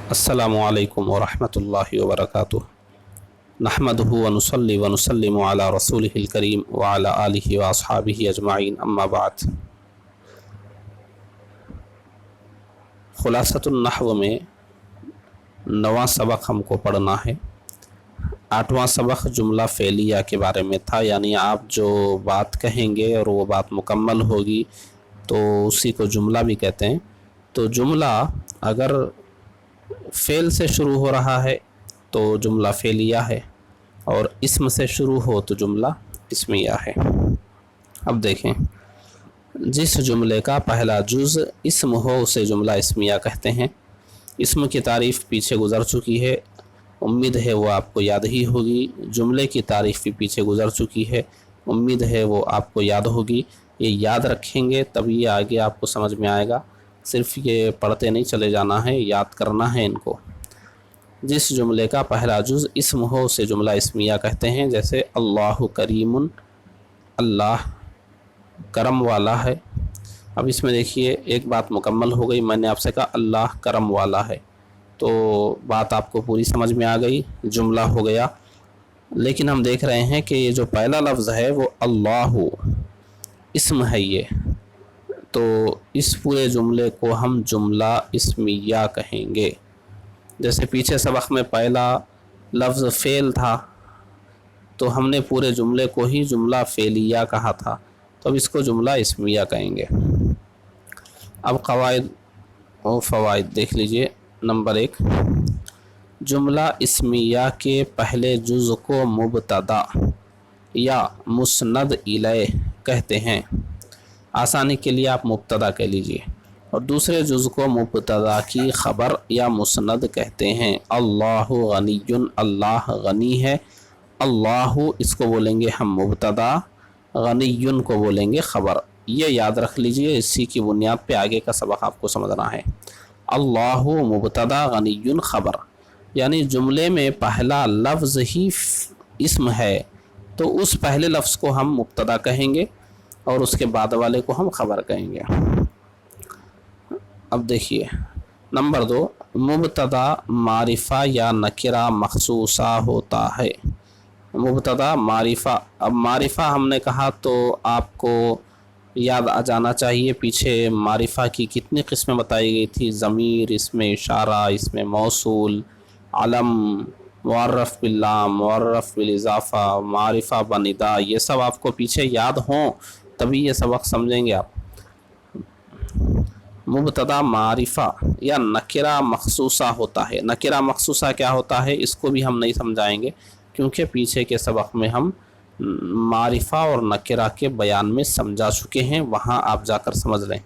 अस्सलामु अलैकुम वरहमतुल्लाहि वबरकातुह। नहमदुहु व नुसल्ली व नुसल्लिमु अला रसूलिहिल करीम व अला आलिहि व अस्हाबिहि अजमाइन, अम्मा बाद। खुलासतुन नहव में 9वां सबक हमको पढ़ना है। 8वां सबक जुमला फ़ेलिया के बारे में था, यानी आप जो बात कहेंगे और वो बात मुकम्मल होगी तो उसी को जुमला भी कहते हैं। तो जुमला अगर फ़ेल से शुरू हो रहा है तो जुमला फ़ेलिया है, और इस्म से शुरू हो तो जुमला इस्मिया है। अब देखें, जिस जुमले का पहला जुज़ इस्म हो उसे जुमला इस्मिया कहते हैं। इस्म की तारीफ़ पीछे गुज़र चुकी है, उम्मीद है वो आपको याद ही होगी। जुमले की तारीफ़ भी पीछे गुज़र चुकी है, उम्मीद है वो आपको याद होगी। ये याद रखेंगे तभी आगे आपको समझ में आएगा। सिर्फ ये पढ़ते नहीं चले जाना है, याद करना है इनको। जिस जुमले का पहला जुज़ इस्म हो उसे जुमला इस्मिया कहते हैं। जैसे अल्लाहु करीमुन, अल्लाह करम वाला है। अब इसमें देखिए एक बात मुकम्मल हो गई, मैंने आपसे कहा अल्लाह करम वाला है, तो बात आपको पूरी समझ में आ गई, जुमला हो गया। लेकिन हम देख रहे हैं कि ये जो पहला लफ्ज़ है वो अल्लाहु इस्म है ये, तो इस पूरे जुमले को हम जुमला इस्मिया कहेंगे। जैसे पीछे सबक में पहला लफ्ज़ फ़ेल था तो हमने पूरे जुमले को ही जुमला फ़ेलिया कहा था, तो अब इसको जुमला इस्मिया कहेंगे। अब क़वाइद और फ़वाइद देख लीजिए। नंबर 1, जुमला इस्मिया के पहले जुज़ को मुब्तदा या मुस्नद इलैह कहते हैं। आसानी के लिए आप मुब्तदा कह लीजिए, और दूसरे जुज़ को मुब्तदा की ख़बर या मुस्नद कहते हैं। अल्लाहु गनियुन, अल्लाह गनी है। अल्लाहु इसको बोलेंगे हम मुब्तदा, गनियुन को बोलेंगे ख़बर। ये याद रख लीजिए, इसी की बुनियाद पे आगे का सबक आपको समझना है। अल्लाहु मुब्तदा, गनियुन ख़बर, यानी जुमले में पहला लफ्ज़ ही इस्म है तो उस पहले लफ्ज़ को हम मुब्तदा कहेंगे और उसके बाद वाले को हम ख़बर कहेंगे। अब देखिए नंबर 2, मुब्तदा मारिफा या नकिरा मखसूसा होता है। मुब्तदा मारिफा, अब मारिफा हमने कहा तो आपको याद आ जाना चाहिए पीछे मारिफा की कितनी किस्में बताई गई थी। ज़मीर, इसमें इशारा, इसमें मौसूल, अलम, मुअर्रफ़ बिल्लाम, मुअर्रफ़ बिल-इज़ाफ़ा, मारिफा बनिदा, ये सब आपको पीछे याद हों तभी ये सबक समझेंगे आप। मुब्तदा मारिफा या नकिरा मखसूसा होता है। नकिरा मखसूसा क्या होता है इसको भी हम नहीं समझाएंगे, क्योंकि पीछे के सबक में हम मारिफा और नकिरा के बयान में समझा चुके हैं, वहाँ आप जाकर समझ लें।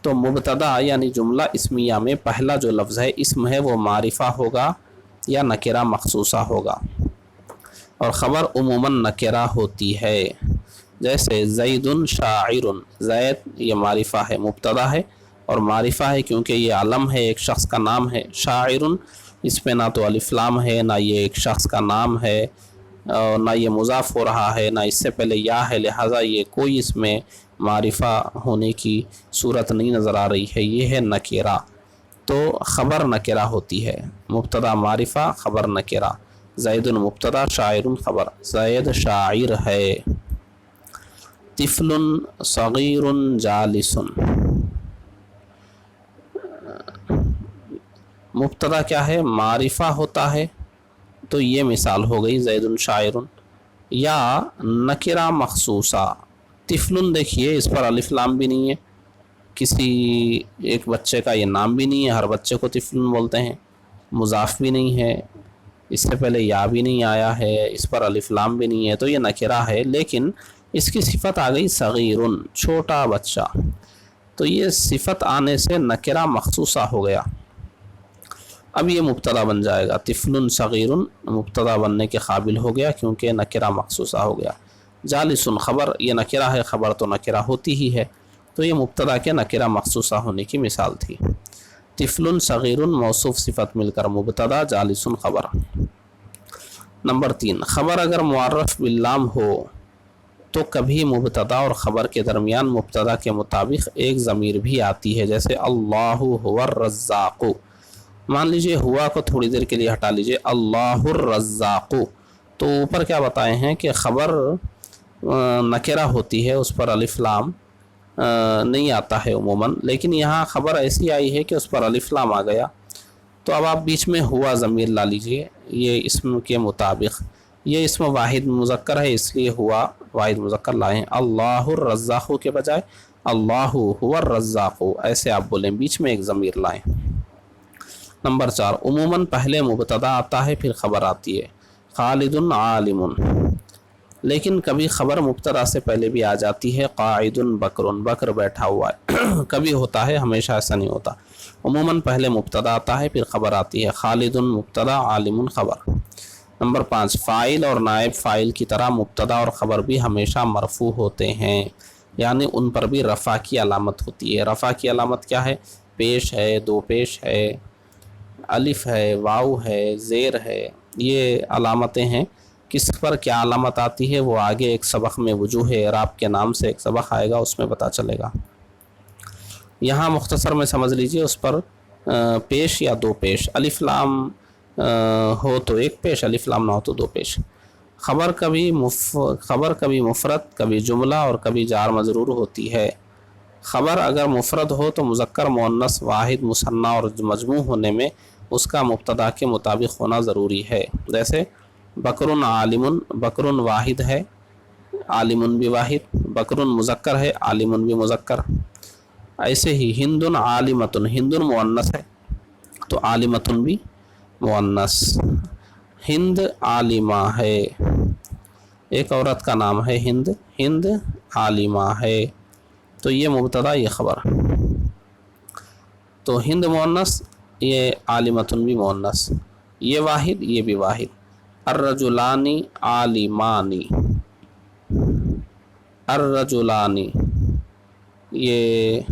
तो मुब्तदा यानी जुमला इस्मिया में पहला जो लफ्ज़ है इस्म है वो मारिफा होगा या नकिरा मखसूसा होगा, और ख़बर उमूमन नकिरा होती है। जैसे ज़ैदुन शाइरुन, ज़ैद ये मारिफा है, मुब्तदा है और मारिफा है क्योंकि ये आलम है, एक शख्स का नाम है। शाइरुन इस पे ना तो अलिफ लाम है, ना ये एक शख्स का नाम है, और ना ये मुज़ाफ़ हो रहा है, ना इससे पहले या है, लिहाजा ये कोई इसमें मारिफा होने की सूरत नहीं नज़र आ रही है, ये है नकिरा। तो ख़बर नकिरा होती है, मुब्तदा मारिफा, ख़बर नकिरा। ज़ैदुन मुब्तदा, शाइरुन ख़बर। ज़ैद शाइर है। तिफ़लुन सग़ीरुन जालिसुन, मुब्तदा क्या है, मारिफा होता है, तो ये मिसाल हो गई ज़ैदुन शाइरुन। या नकिरा मखसूसा, तिफ़लुन देखिए इस पर अलिफ लाम भी नहीं है, किसी एक बच्चे का ये नाम भी नहीं है, हर बच्चे को तिफ़लुन बोलते हैं। मुज़ाफ़ भी नहीं है, इससे पहले या भी नहीं आया है, इस पर अलिफ लाम भी नहीं है, तो ये नकिरा है। लेकिन इसकी सिफत आ गई सग़ीरुन, छोटा बच्चा, तो ये सिफत आने से नकिरा मखसूसा हो गया। अब ये मुब्तदा बन जाएगा, तिफ़लुन सग़ीरुन मुब्तदा बनने के काबिल हो गया क्योंकि नकिरा मखसूसा हो गया। जालिसुन ख़बर, ये नकिरा है, ख़बर तो नकिरा होती ही है, तो ये मुब्तदा के नकिरा मखसूसा होने की मिसाल थी। तिफ़लुन सग़ीरुन मौसूफ़ सिफत मिलकर मुब्तदा, जालिसुन ख़बर। नंबर 3, ख़बर अगर मुअर्रफ़ बिल्लाम हो तो कभी मुब्तदा और ख़बर के दरमियान मुब्तदा के मुताबिक एक ज़मीर भी आती है। जैसे अल्लाहु हुवर रज़्ज़ाक़ु, मान लीजिए हुआ को थोड़ी देर के लिए हटा लीजिए, अल्लाहुर रज़्ज़ाक़ु, तो ऊपर क्या बताए हैं कि ख़बर नकेरा होती है, उस पर अलिफ लाम नहीं आता है उमूमन, लेकिन यहाँ ख़बर ऐसी आई है कि उस पर अलिफ लाम आ गया। तो अब आप बीच में हुआ ज़मीर ला लीजिए, ये इसम के मुताबिक, ये इसम वाहिद मुज़क्कर है इसलिए हुआ वाहिद मुज़क्कर लाएँ। अल्लाहुर रज़्ज़ाक़ु के बजाय अल्लाहु हुवर रज़्ज़ाक़ु ऐसे आप बोलें, बीच में एक ज़मीर लाएँ। नंबर 4, उमूमन पहले मुबतदा आता है फिर ख़बर आती है, खालिदुन आलिमुन, लेकिन कभी ख़बर मुबतदा से पहले भी आ जाती है, क़ाइदुन बकरुन, बकर बैठा हुआ है कभी होता है, हमेशा ऐसा नहीं होता। उमूमन पहले मुबतदा आता है फिर ख़बर आती है, खालिदुन मुबतदा आलिमुन ख़बर। नंबर 5, फ़ाइल और नायब फ़ाइल की तरह मुबतदा और ख़बर भी हमेशा मरफ़ू होते हैं, यानी उन पर भी रफ़ा की अलामत होती है। रफ़ा की अलामत क्या है? पेश है, दो पेश है, अलिफ है, वाव है, ज़ेर है, ये अलामतें हैं। किस पर क्या अलामत आती है वो आगे एक सबक में वजूह एराब के नाम से एक सबक आएगा, उसमें पता चलेगा। यहाँ मुख्तसर में समझ लीजिए, उस पर पेश या दो पेश, अलिफ लाम हो तो एक पेश, अलिफ लाम ना हो तो दो पेश। ख़बर कभी मुफ़रद, कभी जुमला और कभी जार मजरूर होती है। ख़बर अगर मुफ़रद हो तो मुज़क्कर मुअन्नस वाहिद मुसन्ना और मजमू होने में उसका मुब्तदा के मुताबिक होना ज़रूरी है। जैसे बकरुन आलिमुन, बकरुन वाहिद है, आलिमुन भी वाहिद, बकरुन मुज़क्कर है, आलिमुन भी मुज़क्कर। ऐसे ही हिंदुन आलिमतुन, हिंदुन मुअन्नस है तो आलिमतुन भी मुअन्नस। हिंद आलिमा है, एक औरत का नाम है हिंद, हिंद आलिमा है, तो ये मुब्तदा ये ख़बर। तो हिंद मुअन्नस, ये आलिमतुन भी मुअन्नस, ये वाहिद ये भी वाहिद। अर्रजुलानी आलिमानी, अर्रजुलानी ये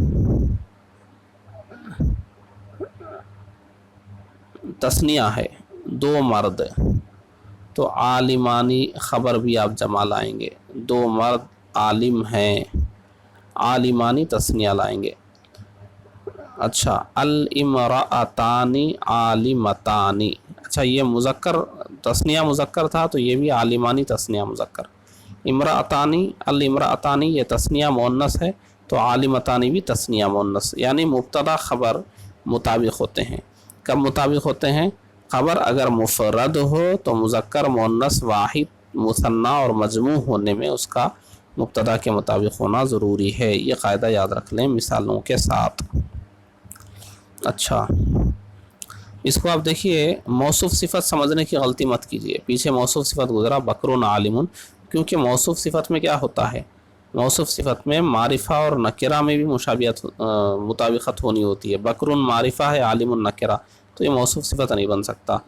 तस्निया है, दो मर्द, तो आलिमानी ख़बर भी आप जमा लाएंगे, दो मर्द आलिम हैं, आलिमानी तस्निया लाएंगे। अच्छा, अल इमराअतानी आलिमतानी, अच्छा ये मुज़क्कर तस्निया मुज़क्कर था तो ये भी आलिमानी तस्निया मुज़क्कर। इमराअतानी, अल इमराअतानी ये तस्निया मुअन्नस है तो आलिमतानी भी तस्निया मुअन्नस, यानी मुब्तदा ख़बर मुताबिक होते हैं। कब मुताबिक होते हैं? ख़बर अगर मुफ़रद हो तो मुज़क्कर मुअन्नस वाहिद मुसन्ना और मजमू होने में उसका मुब्तदा के मुताबिक होना ज़रूरी है। ये क़ायदा याद रख लें मिसालों के साथ। अच्छा, इसको आप देखिए, मौसूफ़ सिफ़त समझने की गलती मत कीजिए। पीछे मौसूफ़ सिफ़त गुज़रा बकरुन आलिमुन, क्योंकि मौसूफ़ सिफ़त में क्या होता है, मौसूफ़ सिफ़त में मारिफ़ा और नकिरा में भी मुशाबियत मुताबिकत होनी होती है। बकरुन मारिफ़ा है, आलिमुन नकिरा, तो ये मौसूफ़ सिफ़त नहीं बन सकता।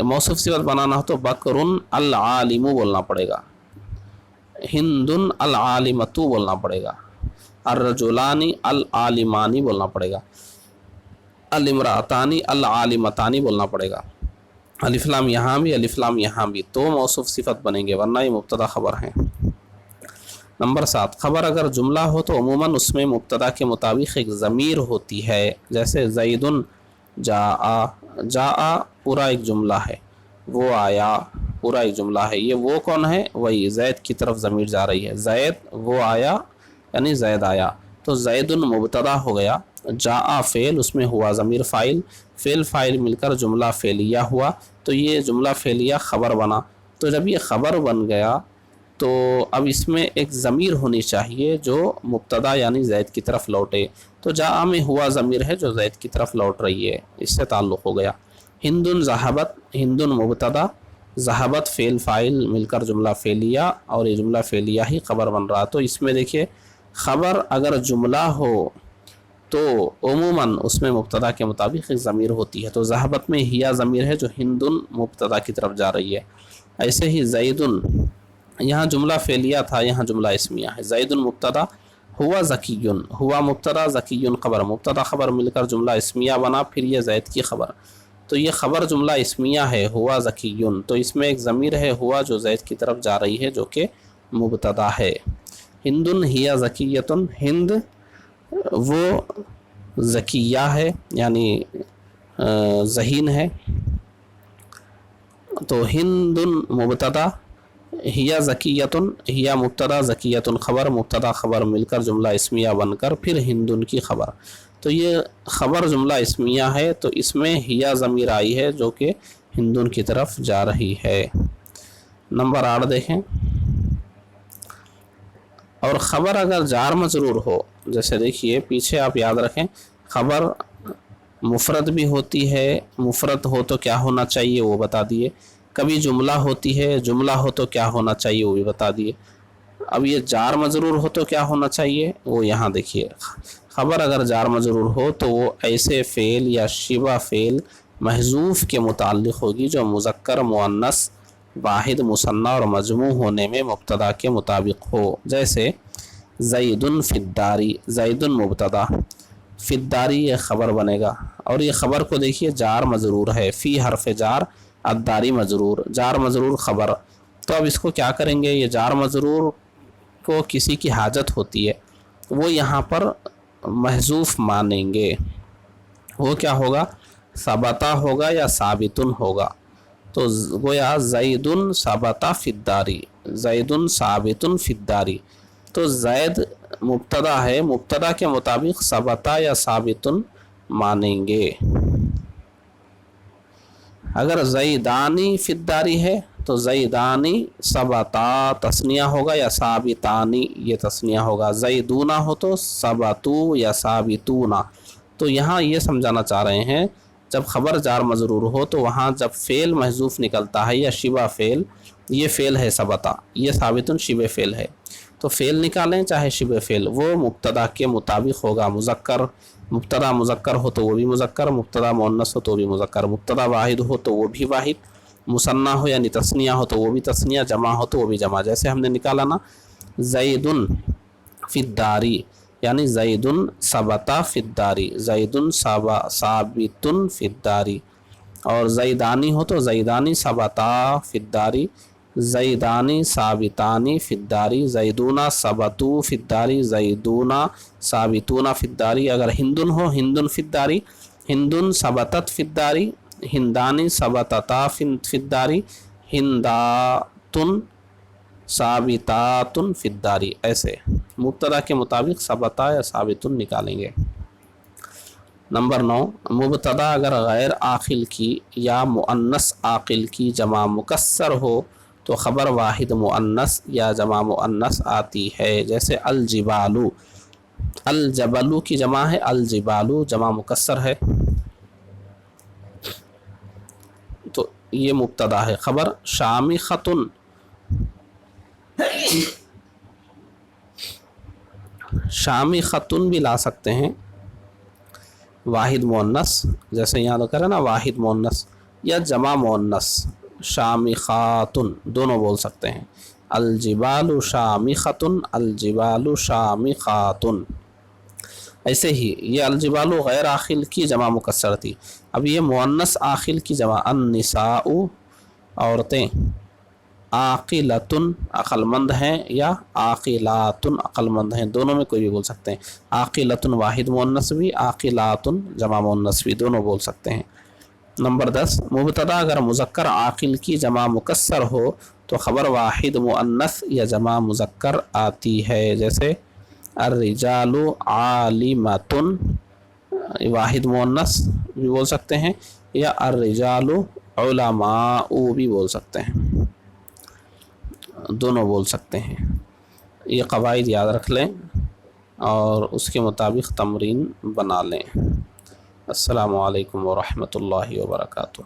मौसूफ़ सिफ़त बनाना हो तो बकरुन अल आलिमु बोलना पड़ेगा, हिंदुन अल आलिमतु बोलना पड़ेगा, अर्रजुलानी अल आलिमानी बोलना पड़ेगा, अल इमरातानी अल आलिमतानी बोलना पड़ेगा। अलिफ्लाम यहाँ भी, अलिफ्लाम यहाँ भी, तो मौसूफ़ सिफ़त बनेंगे, वरना ये मुब्तदा ख़बर हैं। नंबर 7, ख़बर अगर जुमला हो तो अमूमन उसमें मुब्तदा के मुताबिक एक ज़मीर होती है। जैसे ज़ैदुन जाआ, जाआ पूरा एक जुमला है, वो आया पूरा एक जुमला है, ये वो कौन है? वही ज़ैद की तरफ ज़मीर जा रही है, ज़ैद वो आया यानी ज़ैद आया, तो ज़ैदुन मुब्तदा हो गया, जाआ फ़ेल, उसमें हुआ ज़मीर फ़ाइल, फ़ेल फ़ाइल मिलकर जुमला फ़ेलिया हुआ, तो ये जुमला फ़ेलिया ख़बर बना। तो जब ये ख़बर बन गया तो अब इसमें एक ज़मीर होनी चाहिए जो मुब्तदा यानी ज़ैद की तरफ लौटे, तो जाआ में हुआ ज़मीर है जो ज़ैद की तरफ लौट रही है, इससे ताल्लुक़ हो गया। हिंदुन ज़हाबत, हिंदुन मुब्तदा, ज़हाबत फ़ेल फ़ाइल मिलकर जुमला फ़ेलिया, और ये जुमला फ़ेलिया ही ख़बर बन रहा। तो इसमें देखिए, ख़बर अगर जुमला हो तो उमूमन उसमें मुब्तदा के मुताबिक एक ज़मीर होती है, तो ज़हाबत में हिया ज़मीर है जो हिंदुन मुब्तदा की तरफ जा रही है। ऐसे ही ज़ैदुन, यहाँ जुमला फ़ेलिया था, यहाँ जुमला इस्मिया है। ज़ैदुन मुब्तदा, हुआ ज़कीयुन, हुआ मुब्तदा, ज़कीयुन ख़बर, मुब्तदा ख़बर मिलकर जुमला इस्मिया बना, फिर ये ज़ैद की ख़बर, तो ये ख़बर जुमला इस्मिया है, हुआ ज़कीयुन, तो इसमें एक ज़मीर है हुआ जो ज़ैद की तरफ जा रही है जो कि मुब्तदा है। हिंदुन हिया ज़कियतुन, हिंद वो ज़किया है यानी ذہین ہے. تو ہندن مبتدا، ہیا ذکیتن، ہیا مبتدا ذکیتن خبر، مبتدا خبر مل کر جملہ اسمیہ بن کر پھر ہندن کی خبر. تو یہ خبر جملہ اسمیہ ہے، تو اس میں ہیا ضمیر آئی ہے جو کہ ہندن کی طرف جا رہی ہے. نمبر 8 دیکھیں. اور خبر اگر جار مجرور ہو، جیسے دیکھیے پیچھے آپ یاد رکھیں خبر مفرد بھی ہوتی ہے، مفرد ہو تو کیا ہونا چاہیے وہ بتا دیے. کبھی جملہ ہوتی ہے، جملہ ہو تو کیا ہونا چاہیے وہ بھی بتا دیے. اب یہ جار مجرور ہو تو کیا ہونا چاہیے وہ یہاں دیکھیے. خبر اگر جار مجرور ہو تو وہ ایسے فعل یا شبہ فعل محذوف کے متعلق ہوگی جو مذکر، مؤنث، واحد، مثنیٰ اور مجموع ہونے میں مبتدا کے مطابق ہو. جیسے زید فی الداری، زید مبتدا، فی الداری یہ خبر بنے گا. اور یہ خبر کو دیکھیے جار مجرور ہے، فی حرف جار، الداری مجرور، جار مجرور خبر. تو اب اس کو کیا کریں گے، یہ جار مجرور کو کسی کی حاجت ہوتی ہے، وہ یہاں پر محذوف مانیں گے. وہ کیا ہوگا، ثبتا ہوگا یا ثابتن ہوگا. تو گویا زیدن ثبتا فی الداری، زیدن ثابتن فی الداری. تو زید مبتدا ہے، مبتدا کے مطابق ثبتا یا ثابتن مانیں گے. اگر زیدانی فی الداری ہے تو زیدانی ثبتا تثنیہ ہوگا یا ثابتانی یہ تثنیہ ہوگا. زیدونا ہو تو ثبتو یا ثابتونا. تو یہاں یہ سمجھانا چاہ رہے ہیں جب خبر جار مجرور ہو تو وہاں جب فعل محذوف نکلتا ہے یا شبہ فعل، یہ فعل ہے ثبتا، یہ ثابتن شبہ فعل ہے، تو فعل نکالیں چاہے شبہ فعل، وہ مبتدا کے مطابق ہوگا. مذکر، مبتدا مذکر ہو تو وہ بھی مذکر، مبتدا مؤنث ہو تو وہ بھی مذکر، مبتدا واحد ہو تو وہ بھی واحد، مثنیٰ ہو یعنی تثنیہ ہو تو وہ بھی تثنیہ، جمع ہو تو وہ بھی جمع. جیسے ہم نے نکالا نا زیدن فی الداری یعنی زیدن ثبتا فی الداری، زیدن ثابتن فی الداری. اور زیدانی ہو تو زیدانی ثبتا فی الداری، زیدانی ثابتانی فی الداری، زیدونا ثبتو فی الداری، زیدونا ثابتونا فی الداری. اگر ہندن ہو ہندن فی الداری، ہندن ثبتت فی الداری، ہندانی ثبتتا فی الداری، ہنداتن ثابتاتن فی الداری. ایسے مبتدا کے مطابق ثبتا یا ثابتن نکالیں گے. نمبر 9، مبتدا اگر غیر عاقل کی یا مؤنث عاقل کی جمع مکسر ہو تو خبر واحد مؤنث یا جمع مؤنث آتی ہے. جیسے الجبالو، الجبلو کی جمع ہے الجبالو، جمع مکسر ہے تو یہ مبتدا ہے. خبر شامخۃن، شامخۃن بھی لا سکتے ہیں واحد مؤنث، جیسے یہاں تو کرے نا واحد مؤنث یا جمع مؤنث، شامخاتن دونوں بول سکتے ہیں. الجبال شامخۃن، الجبال شامخاتن. ایسے ہی یہ الجبال غیر عاقل کی جمع مکسر تھی. اب یہ مؤنث عاقل کی جمع النساء عورتیں، عاقلتن عقل مند ہیں یا عاقلاتن عقل مند ہیں، دونوں میں کوئی بھی بول سکتے ہیں. عاقلتن واحد مؤنث بھی، عاقلاتن جمع مؤنث بھی، دونوں بول سکتے ہیں. نمبر 10، مبتدا اگر مذکر عاقل کی جمع مکسر ہو تو خبر واحد مؤنث یا جمع مذکر آتی ہے. جیسے الرجال عالمتن، واحد مؤنث بھی بول سکتے ہیں یا الرجال علماء بھی بول سکتے ہیں، دونوں بول سکتے ہیں. یہ قواعد یاد رکھ لیں اور اس کے مطابق تمرین بنا لیں. السلام علیکم ورحمۃ اللہ وبرکاتہ.